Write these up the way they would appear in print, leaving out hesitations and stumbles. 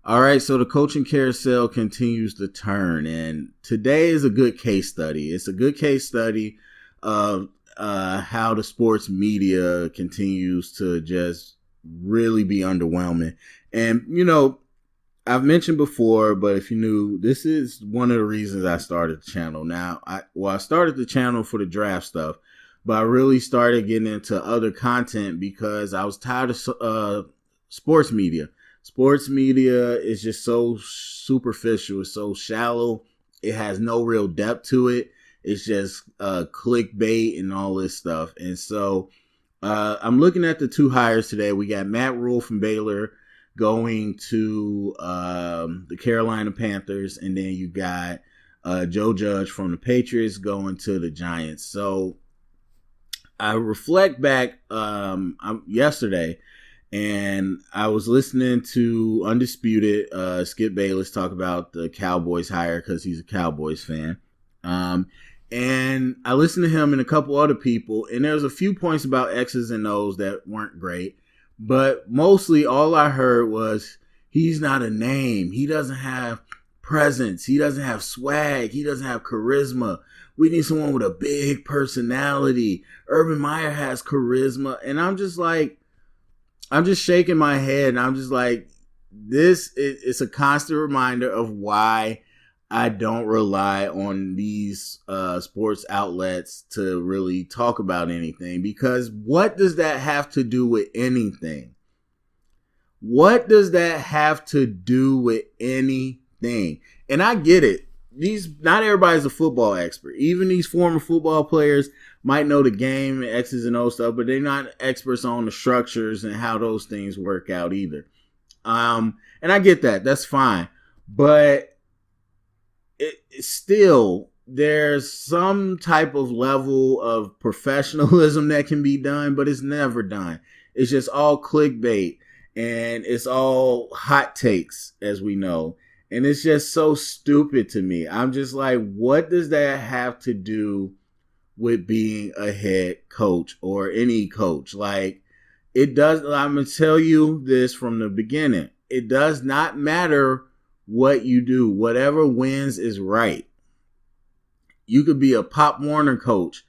All right, so the coaching carousel continues to turn, and today is a good case study. It's a good case study of how the sports media continues to just really be underwhelming. And, I've mentioned before, but if you knew, this is one of the reasons I started the channel. Now, I started the channel for the draft stuff, but I really started getting into other content because I was tired of sports media. Sports media is just so superficial. It's so shallow. It has no real depth to it. It's just clickbait and all this stuff. And so I'm looking at the two hires today. We got Matt Rhule from Baylor going to the Carolina Panthers, and then you got Joe Judge from the Patriots going to the Giants. So I reflect back yesterday, and I was listening to Undisputed, Skip Bayless, talk about the Cowboys hire because he's a Cowboys fan. And I listened to him and a couple other people, and there's a few points about X's and O's that weren't great. But mostly all I heard was he's not a name. He doesn't have presence. He doesn't have swag. He doesn't have charisma. We need someone with a big personality. Urban Meyer has charisma. And I'm just shaking my head, and I'm just like, this is a constant reminder of why I don't rely on these sports outlets to really talk about anything. Because what does that have to do with anything? What does that have to do with anything? And I get it. Not everybody's a football expert. Even these former football players might know the game and X's and O's stuff, but they're not experts on the structures and how those things work out either. And I get that. That's fine. But still, there's some type of level of professionalism that can be done, but it's never done. It's just all clickbait, and it's all hot takes, as we know. And it's just so stupid to me. I'm just like, what does that have to do with being a head coach or any coach? Like, it does. I'm going to tell you this from the beginning. It does not matter what you do. Whatever wins is right. You could be a Pop Warner coach,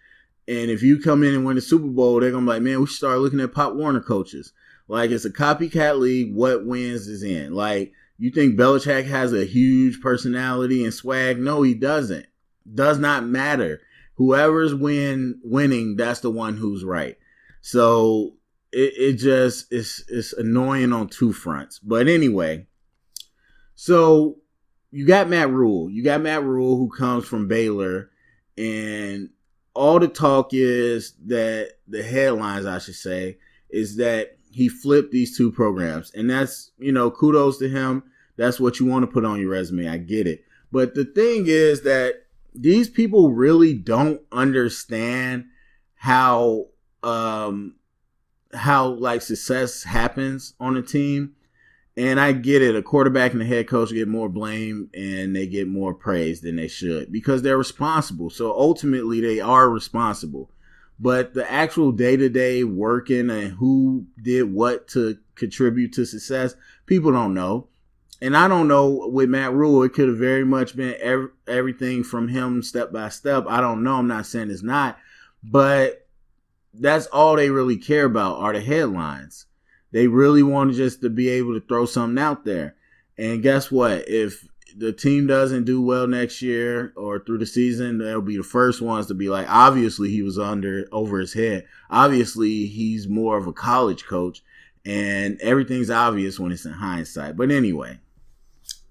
and if you come in and win the Super Bowl, they're going to be like, man, we should start looking at Pop Warner coaches. Like, it's a copycat league. What wins is in. Like, you think Belichick has a huge personality and swag? No, he doesn't. Does not matter. Whoever's winning, that's the one who's right. So it just it's annoying on two fronts. But anyway, so you got Matt Rhule. You got Matt Rhule, who comes from Baylor, and all the talk is that the headlines, I should say, is that he flipped these two programs. And that's, kudos to him. That's what you want to put on your resume. I get it. But the thing is that these people really don't understand how success happens on a team. And I get it. A quarterback and a head coach get more blame and they get more praise than they should because they're responsible. So ultimately they are responsible. But the actual day-to-day working and who did what to contribute to success, people don't know. And I don't know with Matt Rhule, it could have very much been everything from him step by step. I don't know. I'm not saying it's not. But that's all they really care about are the headlines. They really want just to be able to throw something out there. And guess what? If the team doesn't do well next year or through the season, they'll be the first ones to be like, obviously he was over his head. Obviously he's more of a college coach, and everything's obvious when it's in hindsight. But anyway,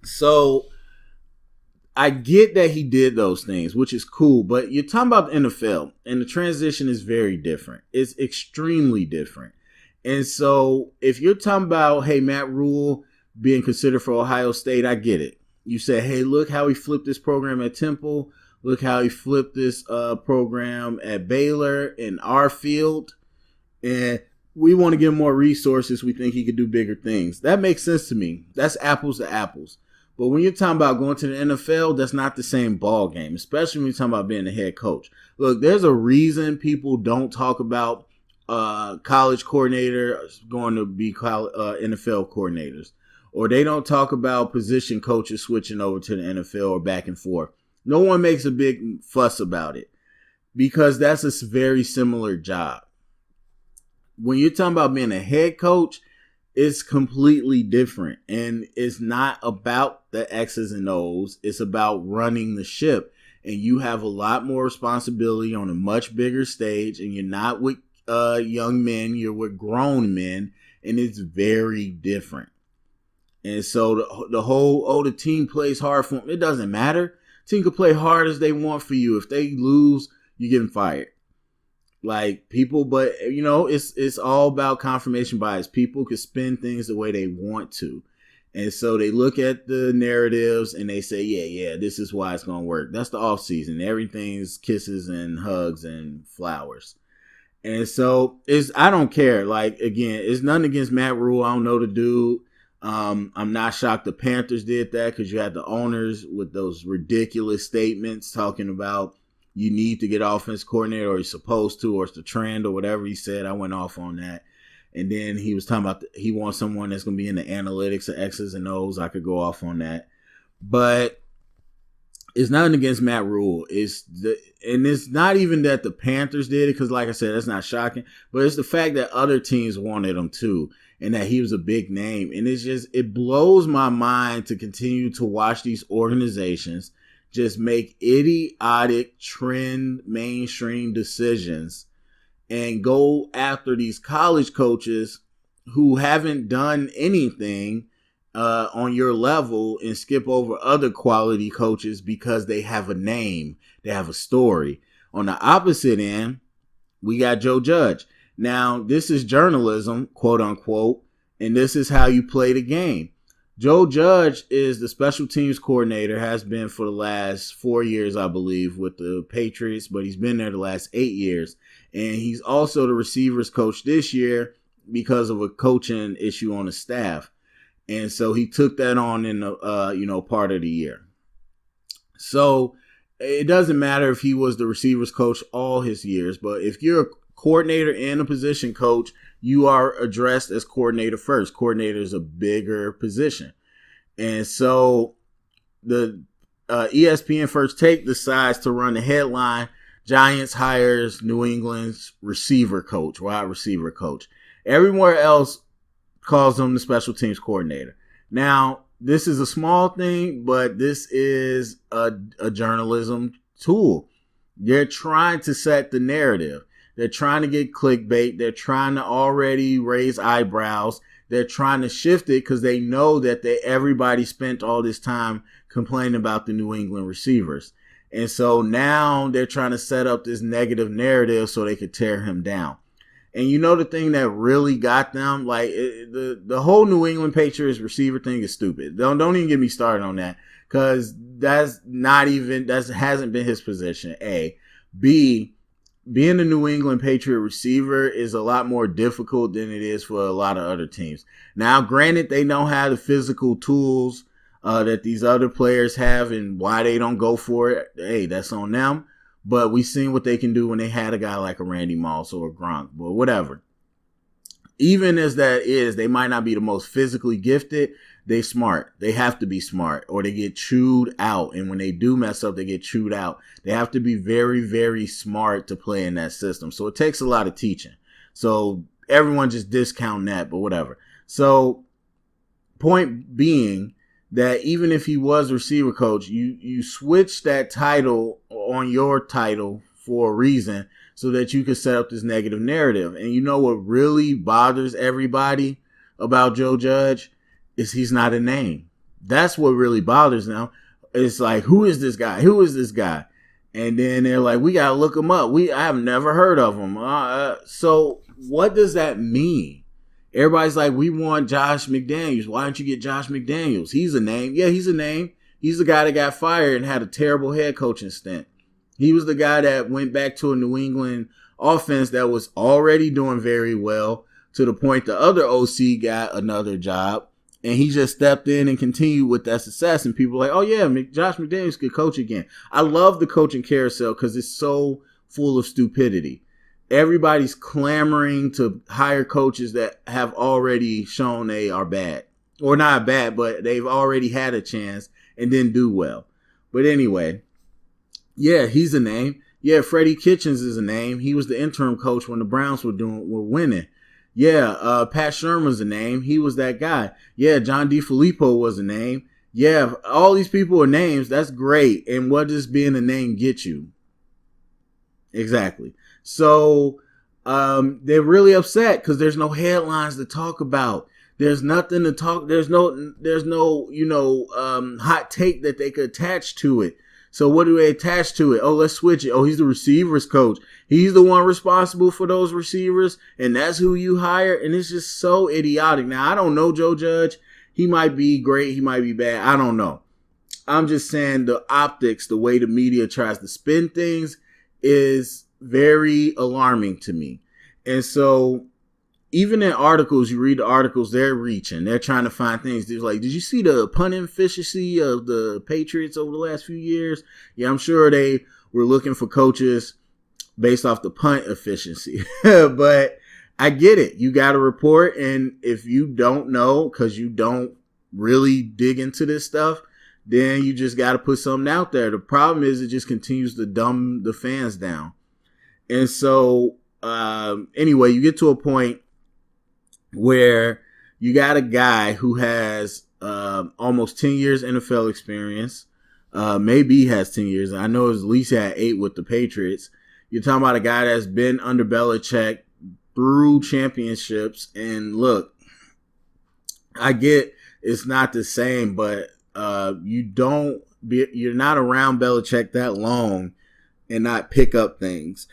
so I get that he did those things, which is cool, but you're talking about the NFL, and the transition is very different. It's extremely different. And so if you're talking about, hey, Matt Rhule being considered for Ohio State, I get it. You say, hey, look how he flipped this program at Temple. Look how he flipped this program at Baylor in our field. And we want to give him more resources. We think he could do bigger things. That makes sense to me. That's apples to apples. But when you're talking about going to the NFL, that's not the same ball game, especially when you're talking about being a head coach. Look, there's a reason people don't talk about college coordinator going to be NFL coordinators, or they don't talk about position coaches switching over to the NFL or back and forth. No one makes a big fuss about it because that's a very similar job. When you're talking about being a head coach, it's completely different. And it's not about the X's and O's. It's about running the ship. And you have a lot more responsibility on a much bigger stage. And you're not with young men. You're with grown men. And it's very different. And so the whole, the team plays hard for them. It doesn't matter. The team can play hard as they want for you. If they lose, you're getting fired. Like people, but it's all about confirmation bias. People can spin things the way they want to. And so they look at the narratives and they say, yeah, this is why it's going to work. That's the off season. Everything's kisses and hugs and flowers. And so I don't care. Like, again, it's nothing against Matt Rhule. I don't know the dude. I'm not shocked the Panthers did that because you had the owners with those ridiculous statements talking about you need to get offense coordinator or you're supposed to, or it's the trend or whatever he said. I went off on that. And then he was talking about he wants someone that's going to be in the analytics of X's and O's. I could go off on that. But it's nothing against Matt Rhule. And it's not even that the Panthers did it because, like I said, that's not shocking. But it's the fact that other teams wanted him too and that he was a big name. And it blows my mind to continue to watch these organizations just make idiotic trend mainstream decisions and go after these college coaches who haven't done anything on your level and skip over other quality coaches because they have a name, they have a story. On the opposite end, we got Joe Judge. Now, this is journalism, quote unquote, and this is how you play the game. Joe Judge is the special teams coordinator, has been for the last 4 years, I believe, with the Patriots, but he's been there the last 8 years. And he's also the receivers coach this year because of a coaching issue on the staff. And so he took that on in the, part of the year. So it doesn't matter if he was the receivers coach all his years, but if you're a coordinator and a position coach, you are addressed as coordinator first. Coordinator is a bigger position. And so the ESPN First Take decides to run the headline, Giants hires New England's receiver coach, wide receiver coach. Everywhere else calls him the special teams coordinator. Now, this is a small thing, but this is a journalism tool. They're trying to set the narrative. They're trying to get clickbait. They're trying to already raise eyebrows. They're trying to shift it because they know that everybody spent all this time complaining about the New England receivers. And so now they're trying to set up this negative narrative so they could tear him down. And the thing that really got them, like the whole New England Patriots receiver thing is stupid. Don't even get me started on that because that hasn't been his position. A. B. Being a New England Patriot receiver is a lot more difficult than it is for a lot of other teams. Now, granted, they don't have the physical tools that these other players have, and why they don't go for it, hey, that's on them. But we've seen what they can do when they had a guy like a Randy Moss or a Gronk, but whatever. Even as that is, they might not be the most physically gifted. They smart. They have to be smart or they get chewed out. And when they do mess up, they get chewed out. They have to be very, very smart to play in that system. So it takes a lot of teaching. So everyone just discount that, but whatever. So point being that even if he was receiver coach, you switch that title on your title for a reason so that you can set up this negative narrative. And you know what really bothers everybody about Joe Judge is he's not a name. That's what really bothers them. It's like, who is this guy? Who is this guy? And then they're like, we got to look him up. I have never heard of him. So what does that mean? Everybody's like, we want Josh McDaniels. Why don't you get Josh McDaniels? He's a name. Yeah, he's a name. He's the guy that got fired and had a terrible head coaching stint. He was the guy that went back to a New England offense that was already doing very well to the point the other OC got another job. And he just stepped in and continued with that success. And people are like, oh, yeah, Josh McDaniels could coach again. I love the coaching carousel because it's so full of stupidity. Everybody's clamoring to hire coaches that have already shown they are bad or not bad, but they've already had a chance and didn't do well. But anyway, yeah, he's a name. Yeah, Freddie Kitchens is a name. He was the interim coach when the Browns were winning. Yeah, Pat Shermer's a name. He was that guy. Yeah, John DeFilippo was a name. Yeah, all these people are names. That's great. And what does being a name get you? Exactly. So they're really upset because there's no headlines to talk about. There's nothing to talk. There's no hot take that they could attach to it. So what do they attach to it? Oh, let's switch it. Oh, he's the receivers coach. He's the one responsible for those receivers, and that's who you hire. And it's just so idiotic. Now, I don't know Joe Judge. He might be great. He might be bad. I don't know. I'm just saying the optics, the way the media tries to spin things is very alarming to me. And so even in articles, you read the articles, they're reaching. They're trying to find things. They're like, did you see the punt efficiency of the Patriots over the last few years? Yeah, I'm sure they were looking for coaches based off the punt efficiency. But I get it. You got to report. And if you don't know, because you don't really dig into this stuff, then you just got to put something out there. The problem is it just continues to dumb the fans down. And so anyway, you get to a point where you got a guy who has almost 10 years NFL experience. Maybe he has 10 years. I know at least he had 8 with the Patriots. You're talking about a guy that's been under Belichick through championships. And look, I get it's not the same, but you're not around Belichick that long and not pick up things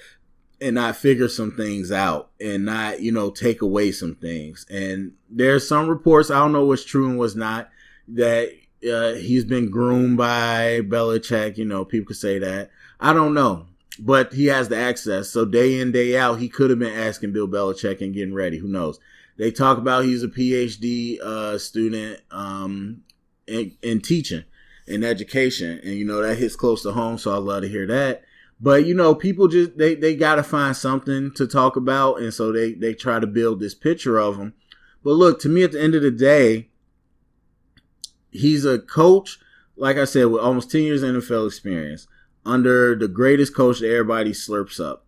and not figure some things out and not, take away some things. And there's some reports, I don't know what's true and what's not, that he's been groomed by Belichick. People could say that. I don't know. But he has the access. So day in, day out, he could have been asking Bill Belichick and getting ready. Who knows? They talk about he's a PhD student in teaching, in education. And, that hits close to home, so I'd love to hear that. But, people just, they got to find something to talk about. And so they try to build this picture of him. But look, to me, at the end of the day, he's a coach, like I said, with almost 10 years NFL experience under the greatest coach that everybody slurps up.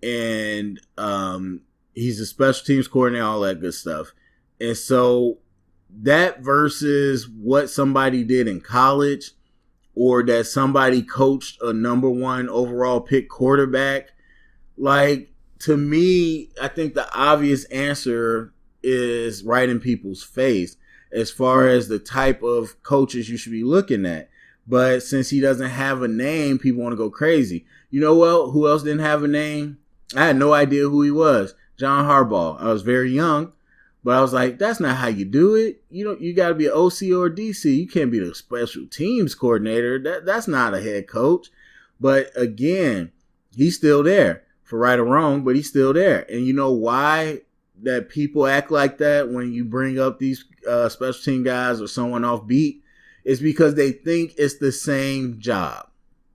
And he's a special teams coordinator, all that good stuff. And so that versus what somebody did in college, or that somebody coached a number 1 overall pick quarterback, like, to me, I think the obvious answer is right in people's face as far as the type of coaches you should be looking at. But since he doesn't have a name, people want to go crazy. You know what? Who else didn't have a name? I had no idea who he was. John Harbaugh. I was very young, but I was like, that's not how you do it. You got to be an OC or a DC. You can't be the special teams coordinator. That's not a head coach. But again, he's still there, for right or wrong, but he's still there. And you know why that people act like that when you bring up these special team guys or someone off beat? It's because they think it's the same job.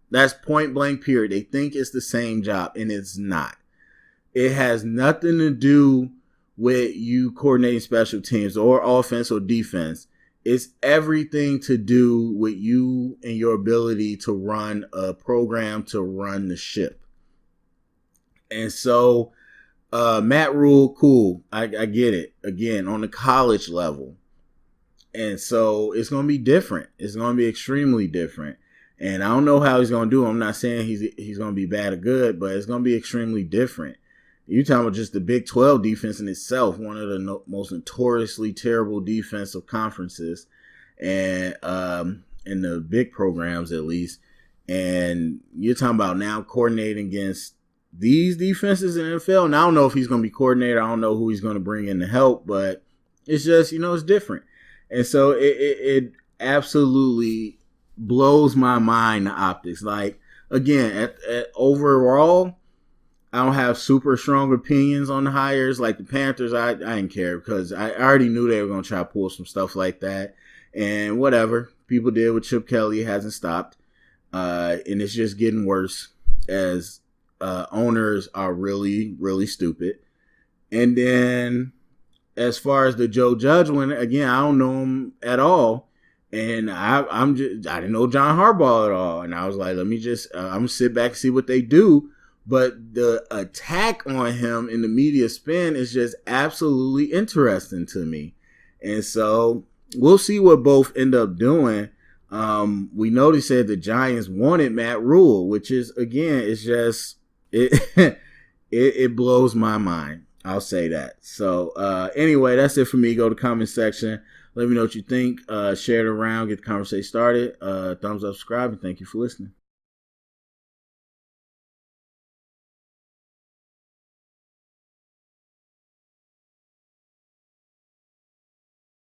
That's point blank period. They think it's the same job, and it's not. It has nothing to do with you coordinating special teams or offense or defense. It's everything to do with you and your ability to run a program, to run the ship. And so Matt Rhule, cool. I get it. Again, on the college level. And so it's going to be different. It's going to be extremely different. And I don't know how he's going to do it. I'm not saying he's going to be bad or good, but it's going to be extremely different. You're talking about just the Big 12 defense in itself, one of the most notoriously terrible defensive conferences, and in the big programs at least. And you're talking about now coordinating against these defenses in the NFL. And I don't know if he's going to be coordinator. I don't know who he's going to bring in to help, but it's just, it's different. And so it absolutely blows my mind, the optics. Like, again, at overall, I don't have super strong opinions on the hires. Like the Panthers, I didn't care because I already knew they were going to try to pull some stuff like that. And whatever people did with Chip Kelly hasn't stopped. And it's just getting worse as owners are really, really stupid. And then as far as the Joe Judge one, again, I don't know him at all. And I didn't know John Harbaugh at all. And I was like, let me just, I'm going to sit back and see what they do. But the attack on him in the media spin is just absolutely interesting to me. And so we'll see what both end up doing. We know they said the Giants wanted Matt Rhule, which is, again, it's just, it blows my mind. I'll say that. So anyway, that's it for me. Go to the comment section. Let me know what you think. Share it around. Get the conversation started. Thumbs up, subscribe, and thank you for listening.